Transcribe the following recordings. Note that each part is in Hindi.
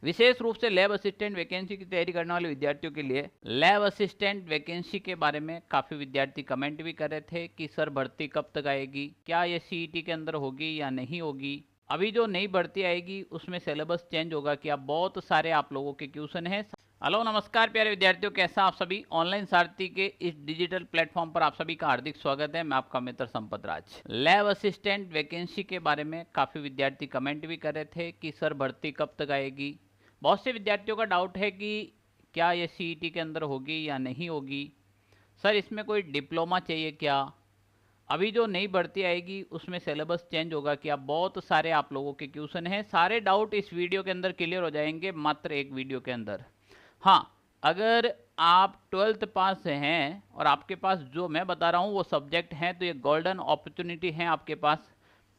विशेष रूप से लैब असिस्टेंट वैकेंसी की तैयारी करने वाले विद्यार्थियों के लिए लैब असिस्टेंट वैकेंसी के बारे में काफ़ी विद्यार्थी कमेंट भी कर रहे थे कि सर भर्ती कब तक आएगी, क्या ये सीईटी के अंदर होगी या नहीं होगी। अभी जो नई भर्ती आएगी उसमें सिलेबस चेंज होगा क्या, बहुत सारे आप लोगों के क्वेश्चन हैं। हेलो नमस्कार प्यारे विद्यार्थियों, कैसा आप सभी। ऑनलाइन सारथी के इस डिजिटल प्लेटफॉर्म पर आप सभी का हार्दिक स्वागत है। मैं आपका मित्र संपत राज। लैब असिस्टेंट वैकेंसी के बारे में काफ़ी विद्यार्थी कमेंट भी कर रहे थे कि सर भर्ती कब तक आएगी। बहुत से विद्यार्थियों का डाउट है कि क्या ये सीईटी के अंदर होगी या नहीं होगी। सर इसमें कोई डिप्लोमा चाहिए क्या, अभी जो नई भर्ती आएगी उसमें सिलेबस चेंज होगा क्या, बहुत सारे आप लोगों के क्वेश्चन हैं। सारे डाउट इस वीडियो के अंदर क्लियर हो जाएंगे मात्र एक वीडियो के अंदर। हाँ, अगर आप 12th पास हैं और आपके पास जो मैं बता रहा हूँ वो सब्जेक्ट हैं तो ये गोल्डन अपॉर्चुनिटी है आपके पास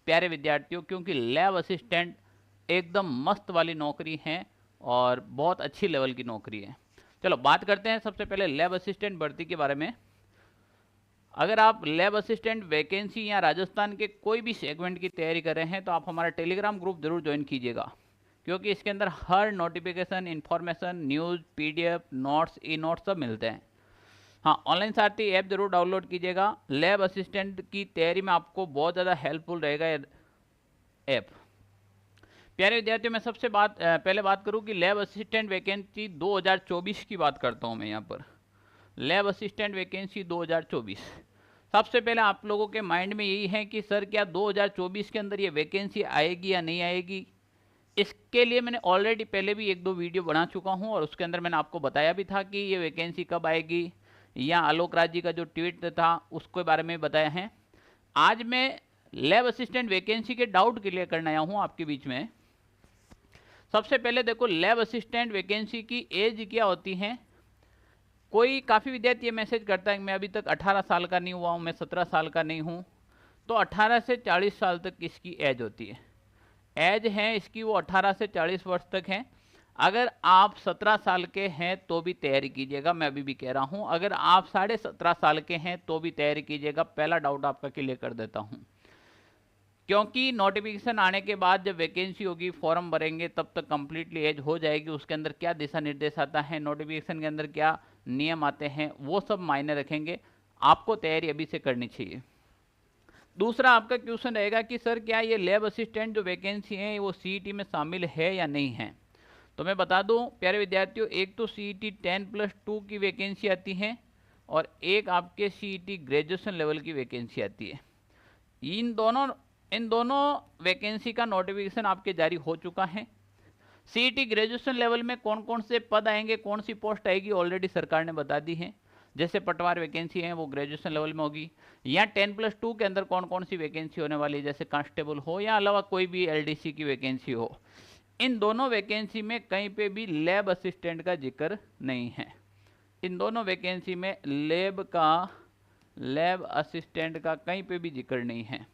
प्यारे विद्यार्थियों, क्योंकि लैब असिस्टेंट एकदम मस्त वाली नौकरी है और बहुत अच्छी लेवल की नौकरी है। चलो बात करते हैं सबसे पहले लैब असिस्टेंट भर्ती के बारे में। अगर आप लैब असिस्टेंट वैकेंसी या राजस्थान के कोई भी सेगमेंट की तैयारी कर रहे हैं तो आप हमारा टेलीग्राम ग्रुप जरूर ज्वाइन कीजिएगा, क्योंकि इसके अंदर हर notification, information, news, PDF, notes, e notes सब मिलते हैं। हाँ, ऑनलाइन सारथी ऐप जरूर डाउनलोड कीजिएगा। लैब असिस्टेंट की तैयारी में आपको बहुत ज़्यादा हेल्पफुल रहेगा ये ऐप। प्यारे विद्यार्थियों, मैं सबसे पहले बात करूं कि लैब असिस्टेंट वैकेंसी 2024 की बात करता हूं मैं यहाँ पर। लैब असिस्टेंट वैकेंसी 2024, सबसे पहले आप लोगों के माइंड में यही है कि सर क्या 2024 के अंदर ये वैकेंसी आएगी या नहीं आएगी। इसके लिए मैंने ऑलरेडी पहले भी एक दो वीडियो बना चुका हूँ और उसके अंदर मैंने आपको बताया भी था कि ये वैकेंसी कब आएगी, या आलोक राज जी का जो ट्वीट था उसके बारे में बताया है। आज मैं लैब असिस्टेंट वैकेंसी के डाउट क्लियर करने आया हूँ आपके बीच में। सबसे पहले देखो, लैब असिस्टेंट वैकेंसी की एज क्या होती है। कोई काफ़ी विद्यार्थी ये मैसेज करता है कि मैं अभी तक 18 साल का नहीं हुआ हूँ, मैं 17 साल का नहीं हूँ, तो 18 से 40 साल तक इसकी एज होती है। एज है इसकी वो 18 से 40 वर्ष तक है। अगर आप 17 साल के हैं तो भी तैयारी कीजिएगा, मैं अभी भी कह रहा हूँ। अगर आप 17.5 साल के हैं तो भी तैयारी कीजिएगा। पहला डाउट आपका क्लियर कर देता हूँ, क्योंकि नोटिफिकेशन आने के बाद जब वैकेंसी होगी, फॉर्म भरेंगे, तब तक कंप्लीटली एज हो जाएगी। उसके अंदर क्या दिशा निर्देश आता है, नोटिफिकेशन के अंदर क्या नियम आते हैं, वो सब मायने रखेंगे। आपको तैयारी अभी से करनी चाहिए। दूसरा आपका क्वेश्चन रहेगा कि सर क्या ये लैब असिस्टेंट जो वैकेंसी है वो सीईटी में शामिल है या नहीं है। तो मैं बता दूं प्यारे विद्यार्थियों, एक तो सीईटी 10+2 की वैकेंसी आती है और एक आपके सीईटी ग्रेजुएशन लेवल की वैकेंसी आती है। इन दोनों वैकेंसी का नोटिफिकेशन आपके जारी हो चुका है। सीईटी ग्रेजुएशन लेवल में कौन कौन से पद आएंगे, कौन सी पोस्ट आएगी, ऑलरेडी सरकार ने बता दी है। जैसे पटवार वैकेंसी है वो ग्रेजुएशन लेवल में होगी, या 10+2 के अंदर कौन कौन सी वैकेंसी होने वाली है, जैसे कांस्टेबल हो या अलावा कोई भी एलडीसी की वैकेंसी हो। इन दोनों वैकेंसी में कहीं पे भी लैब असिस्टेंट का जिक्र नहीं है। इन दोनों वैकेंसी में लैब असिस्टेंट का कहीं पे भी जिक्र नहीं है।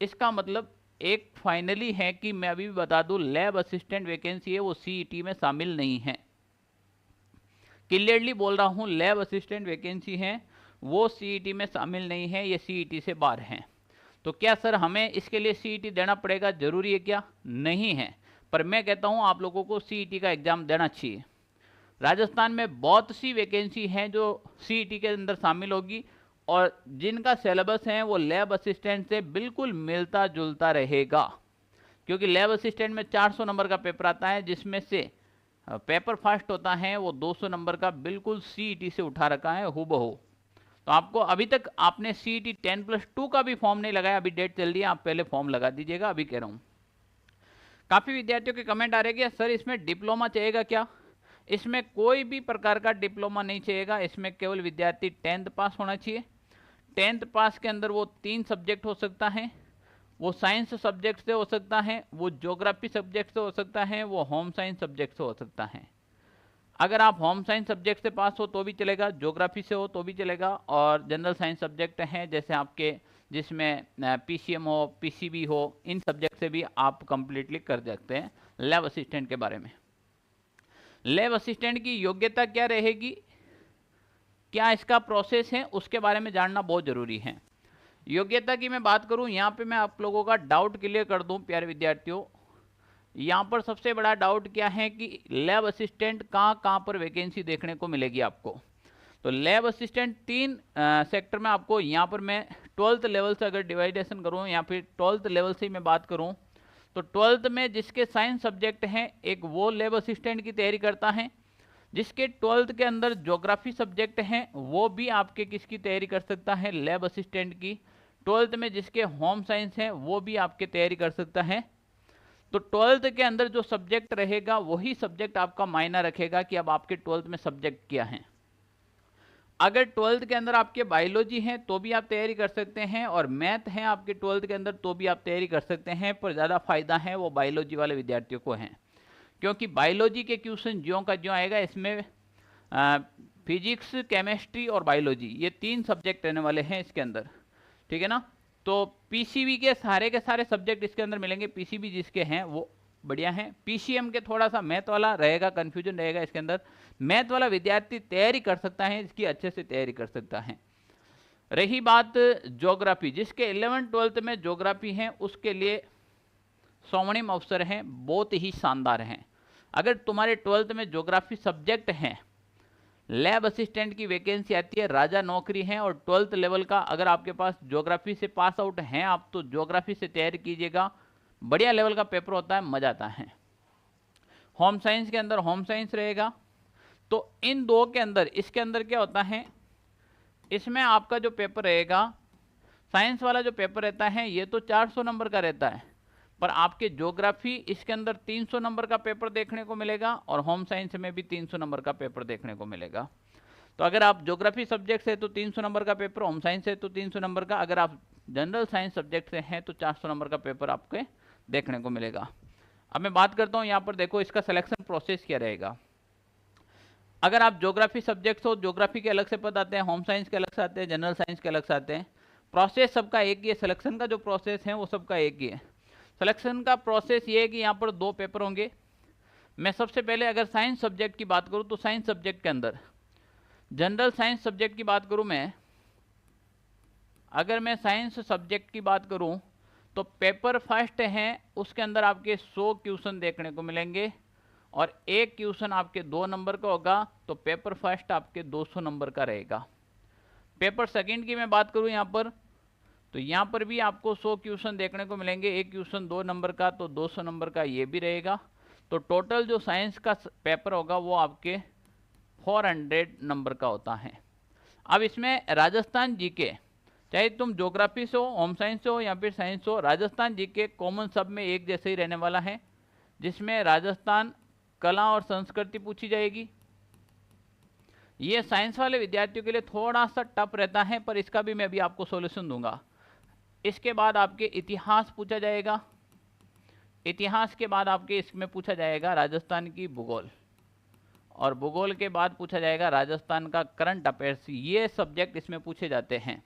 इसका मतलब एक फाइनली है कि मैं अभी भी बता दूं, लैब असिस्टेंट वैकेंसी है वो सीईटी में शामिल नहीं है। क्लियरली बोल रहा हूं, लैब असिस्टेंट वैकेंसी है वो सीईटी में शामिल नहीं है, ये सीईटी से बाहर है। तो क्या सर हमें इसके लिए सीईटी देना पड़ेगा, जरूरी है क्या? नहीं है, पर मैं कहता हूं आप लोगों को सीईटी का एग्जाम देना चाहिए। राजस्थान में बहुत सी वैकेंसी हैं जो सीईटी के अंदर शामिल होगी और जिनका सिलेबस है वो लैब असिस्टेंट से बिल्कुल मिलता जुलता रहेगा, क्योंकि लैब असिस्टेंट में 400 नंबर का पेपर आता है, जिसमें से पेपर फास्ट होता है वो 200 नंबर का बिल्कुल सीईटी से उठा रखा है हूबहू। तो आपको अभी तक आपने सीईटी 10+2 का भी फॉर्म नहीं लगाया, अभी डेट चल रही है, आप पहले फॉर्म लगा दीजिएगा, अभी कह रहा हूँ। काफ़ी विद्यार्थियों के कमेंट आ रहे हैं कि सर इसमें डिप्लोमा चाहिएगा क्या। इसमें कोई भी प्रकार का डिप्लोमा नहीं चाहिएगा, इसमें केवल विद्यार्थी 10th पास होना चाहिए। 10th पास के अंदर वो 3 सब्जेक्ट हो सकता है, वो साइंस सब्जेक्ट से हो सकता है, वो ज्योग्राफी सब्जेक्ट से हो सकता है, वो होम साइंस सब्जेक्ट से हो सकता है। अगर आप होम साइंस सब्जेक्ट से पास हो तो भी चलेगा, ज्योग्राफी से हो तो भी चलेगा, और जनरल साइंस सब्जेक्ट हैं जैसे आपके जिसमें पीसीएम हो, पीसीबी हो, इन सब्जेक्ट से भी आप कंप्लीटली कर सकते हैं। लैब असिस्टेंट के बारे में, लैब असिस्टेंट की योग्यता क्या रहेगी, क्या इसका प्रोसेस है, उसके बारे में जानना बहुत ज़रूरी है। योग्यता की मैं बात करूं, यहाँ पे मैं आप लोगों का डाउट क्लियर कर दूं प्यारे विद्यार्थियों। यहाँ पर सबसे बड़ा डाउट क्या है कि लैब असिस्टेंट कहाँ कहाँ पर वैकेंसी देखने को मिलेगी आपको। तो लैब असिस्टेंट 3 सेक्टर में आपको, यहाँ पर मैं 12th लेवल से अगर डिवाइडेशन करूँ या फिर 12th लेवल से ही मैं बात करूँ, तो 12th में जिसके साइंस सब्जेक्ट हैं एक वो लैब असिस्टेंट की तैयारी करता है। जिसके 12th के अंदर ज्योग्राफी सब्जेक्ट हैं वो भी आपके किसकी तैयारी कर सकता है, लैब असिस्टेंट की। 12th में जिसके होम साइंस हैं वो भी आपके तैयारी कर सकता है। तो 12th के अंदर जो सब्जेक्ट रहेगा वही सब्जेक्ट आपका मायना रखेगा कि अब आपके 12th में सब्जेक्ट क्या है। अगर 12th के अंदर आपके बायोलॉजी है तो भी आप तैयारी कर सकते हैं, और मैथ है आपके 12th के अंदर तो भी आप तैयारी कर सकते हैं, पर ज़्यादा फायदा है वो बायोलॉजी वाले विद्यार्थियों को है, क्योंकि बायोलॉजी के क्वेश्चन ज्यों का ज्यों आएगा, इसमें फिजिक्स, केमिस्ट्री और बायोलॉजी ये 3 सब्जेक्ट रहने वाले हैं इसके अंदर, ठीक है ना। तो पीसीबी के सारे सब्जेक्ट इसके अंदर मिलेंगे, पीसीबी जिसके हैं वो बढ़िया है। पीसीएम के थोड़ा सा मैथ वाला रहेगा, कंफ्यूजन रहेगा इसके अंदर। मैथ वाला विद्यार्थी तैयारी कर सकता है, इसकी अच्छे से तैयारी कर सकता है। रही बात ज्योग्राफी, जिसके 11th 12th में ज्योग्राफी है उसके लिए स्वर्णिम अवसर हैं, बहुत ही शानदार हैं। अगर तुम्हारे 12th में ज्योग्राफी सब्जेक्ट हैं, लैब असिस्टेंट की वैकेंसी आती है, राजा नौकरी है, और 12th लेवल का अगर आपके पास ज्योग्राफी से पास आउट हैं आप, तो ज्योग्राफी से तैयारी कीजिएगा, बढ़िया लेवल का पेपर होता है, मजा आता है। होम साइंस के अंदर होम साइंस रहेगा। तो इन दो के अंदर, इसके अंदर क्या होता है, इसमें आपका जो पेपर रहेगा, साइंस वाला जो पेपर रहता है ये तो 400 नंबर का रहता है, पर आपके ज्योग्राफी इसके अंदर 300 नंबर का पेपर देखने को मिलेगा, और होम साइंस में भी 300 नंबर का पेपर देखने को मिलेगा। तो अगर आप ज्योग्राफी सब्जेक्ट से तो 300 नंबर का पेपर, होम साइंस से तो 300 नंबर का, अगर आप जनरल साइंस सब्जेक्ट से हैं तो 400 नंबर का पेपर आपके देखने को मिलेगा। अब मैं बात करता हूँ यहाँ पर, देखो इसका सिलेक्शन प्रोसेस क्या रहेगा। अगर आप ज्योग्राफी सब्जेक्ट हो, ज्योग्राफी के अलग से पद आते हैं, होम साइंस के अलग से आते हैं, जनरल साइंस के अलग से आते हैं। प्रोसेस सबका एक ही है, सिलेक्शन का जो प्रोसेस है वो सबका एक ही है। सिलेक्शन का प्रोसेस ये है कि यहाँ पर 2 पेपर होंगे। मैं सबसे पहले अगर साइंस सब्जेक्ट की बात करूँ तो साइंस सब्जेक्ट के अंदर, जनरल साइंस सब्जेक्ट की बात करूँ मैं, अगर मैं साइंस सब्जेक्ट की बात करूँ तो पेपर फर्स्ट है, उसके अंदर आपके 100 क्वेश्चन देखने को मिलेंगे, और एक क्वेश्चन आपके 2 नंबर का होगा, तो पेपर फर्स्ट आपके 200 नंबर का रहेगा। पेपर सेकंड की मैं बात करूं यहाँ पर, तो यहाँ पर भी आपको 100 क्वेश्चन देखने को मिलेंगे, एक क्वेश्चन 2 नंबर का, तो 200 नंबर का ये भी रहेगा। तो टोटल जो साइंस का पेपर होगा वो आपके 400 नंबर का होता है। अब इसमें राजस्थान जीके, चाहे तुम ज्योग्राफी से हो, होम साइंस से हो या फिर साइंस हो, राजस्थान जीके कॉमन सब में एक जैसे ही रहने वाला है, जिसमें राजस्थान कला और संस्कृति पूछी जाएगी। ये साइंस वाले विद्यार्थियों के लिए थोड़ा सा टफ रहता है, पर इसका भी मैं अभी आपको सॉल्यूशन दूंगा। इसके बाद आपके इतिहास पूछा जाएगा, इतिहास के बाद आपके इसमें पूछा जाएगा राजस्थान की भूगोल, और भूगोल के बाद पूछा जाएगा राजस्थान का करंट अफेयर्स। ये सब्जेक्ट इसमें पूछे जाते हैं।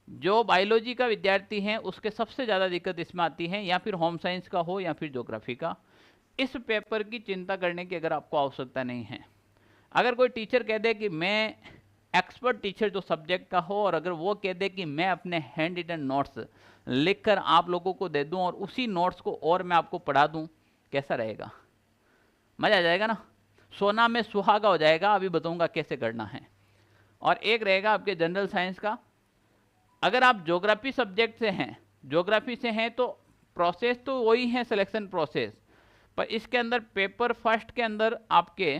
जो बायोलॉजी का विद्यार्थी है उसके सबसे ज़्यादा दिक्कत इसमें आती है, या फिर होम साइंस का हो या फिर ज्योग्राफी का। इस पेपर की चिंता करने की अगर आपको आवश्यकता नहीं है। अगर कोई टीचर कह दे कि मैं एक्सपर्ट टीचर जो सब्जेक्ट का हो, और अगर वो कह दे कि मैं अपने हैंड रिटन नोट्स लिखकर आप लोगों को दे दूं और उसी नोट्स को और मैं आपको पढ़ा दूं, कैसा रहेगा? मजा आ जाएगा ना, सोना में सुहागा हो जाएगा। अभी बताऊंगा कैसे करना है। और एक रहेगा आपके जनरल साइंस का। अगर आप ज्योग्राफी सब्जेक्ट से हैं, ज्योग्राफी से हैं, तो प्रोसेस तो वही है, सिलेक्शन प्रोसेस, पर इसके अंदर पेपर फर्स्ट के अंदर आपके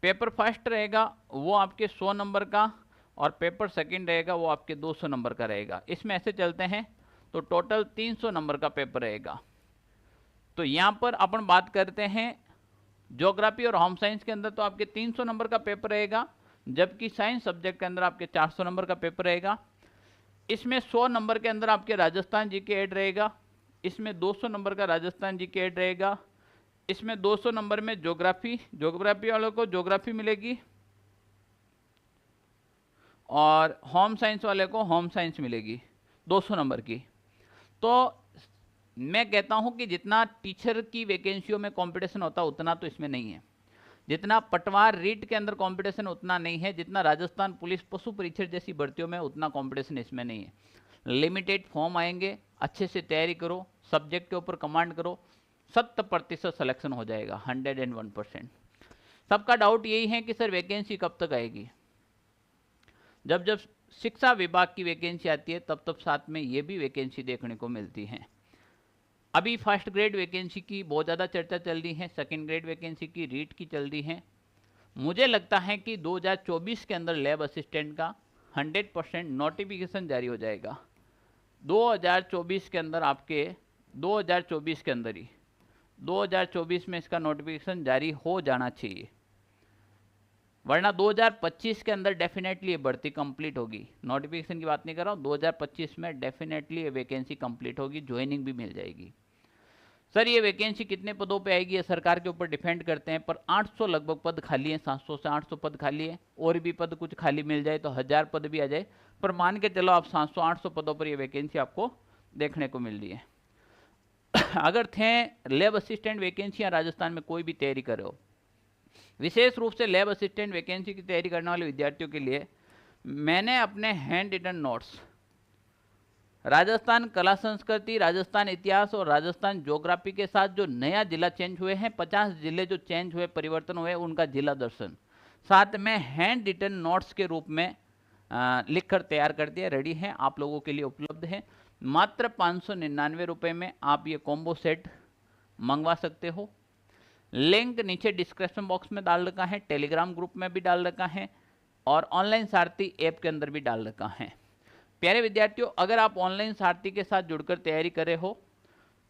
पेपर फर्स्ट रहेगा वो आपके 100 नंबर का, और पेपर सेकंड रहेगा वो आपके 200 नंबर का रहेगा। इसमें ऐसे चलते हैं तो टोटल 300 नंबर का पेपर रहेगा। तो यहाँ पर अपन बात करते हैं ज्योग्राफी और होम साइंस के अंदर, तो आपके 300 नंबर का पेपर रहेगा, जबकि साइंस सब्जेक्ट के अंदर आपके 400 नंबर का पेपर रहेगा। इसमें 100 नंबर के अंदर आपके राजस्थान जी के ऐड रहेगा, इसमें 200 नंबर का राजस्थान जी के ऐड रहेगा, इसमें 200 नंबर में ज्योग्राफी वालों को ज्योग्राफी मिलेगी, और होम साइंस वाले को होम साइंस मिलेगी 200 नंबर की। तो मैं कहता हूं कि जितना टीचर की वैकेंसियों में कंपटीशन होता है उतना तो इसमें नहीं है, जितना पटवार रीट के अंदर कंपटीशन उतना नहीं है, जितना राजस्थान पुलिस पशु परीक्षक जैसी भर्तियों में उतना कंपटीशन इसमें नहीं है। लिमिटेड फॉर्म आएंगे, अच्छे से तैयारी करो, सब्जेक्ट के ऊपर कमांड करो, 70% सिलेक्शन हो जाएगा, 101%। सबका डाउट यही है कि सर वैकेंसी कब तक आएगी। जब जब शिक्षा विभाग की वैकेंसी आती है तब तब साथ में ये भी वैकेंसी देखने को मिलती है। अभी फर्स्ट ग्रेड वैकेंसी की बहुत ज़्यादा चर्चा चल रही है, सेकंड ग्रेड वैकेंसी की, रीट की चल रही है। मुझे लगता है कि 2024 के अंदर लैब असिस्टेंट का 100% नोटिफिकेशन जारी हो जाएगा। 2024 के अंदर आपके 2024 के अंदर ही 2024 में इसका नोटिफिकेशन जारी हो जाना चाहिए, वरना 2025 के अंदर डेफिनेटली ये भर्ती कंप्लीट होगी। नोटिफिकेशन की बात नहीं कर रहा हूँ, 2025 में डेफिनेटली ये वैकेंसी कंप्लीट होगी, ज्वाइनिंग भी मिल जाएगी। सर ये वैकेंसी कितने पदों पे आएगी, ये सरकार के ऊपर डिपेंड करते हैं, पर 800 लगभग पद खाली हैं, 700 से 800 पद खाली है। और भी पद कुछ खाली मिल जाए तो 1000 पद भी आ जाए, पर मान के चलो आप 700-800 पदों पर ये वैकेंसी आपको देखने को मिल रही है। अगर थे लैब असिस्टेंट वैकेंसियाँ राजस्थान में कोई भी तैयारी कर रहे हो, विशेष रूप से लैब असिस्टेंट वैकेंसी की तैयारी करने वाले विद्यार्थियों के लिए मैंने अपने हैंड रिटन नोट्स राजस्थान कला संस्कृति, राजस्थान इतिहास और राजस्थान ज्योग्राफी के साथ जो नया जिला चेंज हुए हैं, 50 जिले जो चेंज हुए, परिवर्तन हुए, उनका जिला दर्शन साथ में हैंड रिटन नोट्स के रूप में लिखकर तैयार कर दिया, रेडी है, आप लोगों के लिए उपलब्ध है। मात्र 599 रुपये में आप ये कॉम्बो सेट मंगवा सकते हो। लिंक नीचे डिस्क्रिप्शन बॉक्स में डाल रखा है, टेलीग्राम ग्रुप में भी डाल रखा है और ऑनलाइन सारथी ऐप के अंदर भी डाल रखा है। प्यारे विद्यार्थियों, अगर आप ऑनलाइन सारथी के साथ जुड़कर तैयारी कर रहे हो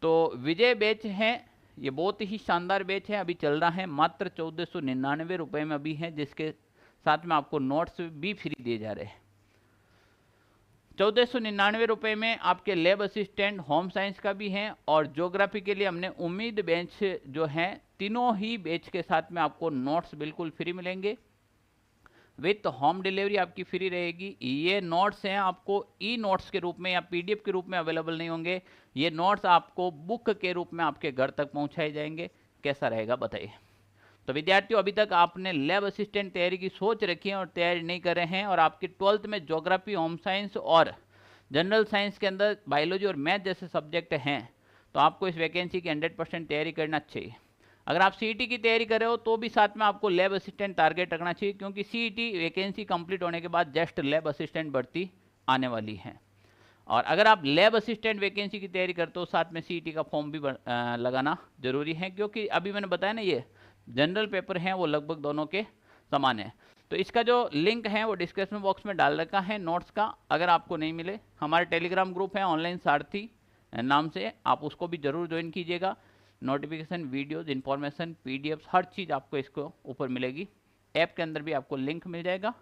तो विजय बैच है, ये बहुत ही शानदार बैच है, अभी चल रहा है, मात्र 1499 रुपये में अभी है, जिसके साथ में आपको नोट्स भी फ्री दिए जा रहे हैं। 1499 रुपये में आपके लैब असिस्टेंट, होम साइंस का भी है और ज्योग्राफी के लिए हमने उम्मीद बेंच जो है, तीनों ही बेंच के साथ में आपको नोट्स बिल्कुल फ्री मिलेंगे, विथ होम डिलीवरी आपकी फ्री रहेगी। ये नोट्स हैं आपको ई नोट्स के रूप में या पीडीएफ के रूप में अवेलेबल नहीं होंगे, ये नोट्स आपको बुक के रूप में आपके घर तक पहुंचाए जाएंगे। कैसा रहेगा बताइए। तो विद्यार्थियों, अभी तक आपने लैब असिस्टेंट तैयारी की सोच रखी है और तैयारी नहीं कर रहे हैं और आपकी 12th में ज्योग्राफी, होम साइंस और जनरल साइंस के अंदर बायोलॉजी और मैथ जैसे सब्जेक्ट हैं, तो आपको इस वैकेंसी की 100% तैयारी करना चाहिए। अगर आप सीईटी की तैयारी कर रहे हो तो भी साथ में आपको लैब असिस्टेंट टारगेट रखना चाहिए, क्योंकि सीईटी वैकेंसी कंप्लीट होने के बाद जस्ट लैब असिस्टेंट भर्ती आने वाली है। और अगर आप लैब असिस्टेंट वैकेंसी की तैयारी करते हो, साथ में सीईटी का फॉर्म भी लगाना जरूरी है, क्योंकि अभी मैंने बताया ना, ये जनरल पेपर हैं, वो लगभग दोनों के समान है। तो इसका जो लिंक है वो डिस्क्रिप्शन बॉक्स में डाल रखा है नोट्स का। अगर आपको नहीं मिले, हमारे टेलीग्राम ग्रुप है ऑनलाइन सारथी नाम से, आप उसको भी जरूर ज्वाइन कीजिएगा। नोटिफिकेशन, वीडियोज, इन्फॉर्मेशन, पीडीएफ, हर चीज़ आपको इसको ऊपर मिलेगी। ऐप के अंदर भी आपको लिंक मिल जाएगा,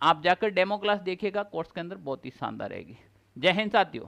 आप जाकर डेमो क्लास देखिएगा, कोर्स के अंदर बहुत ही शानदार रहेगी। जय हिंद साथियों।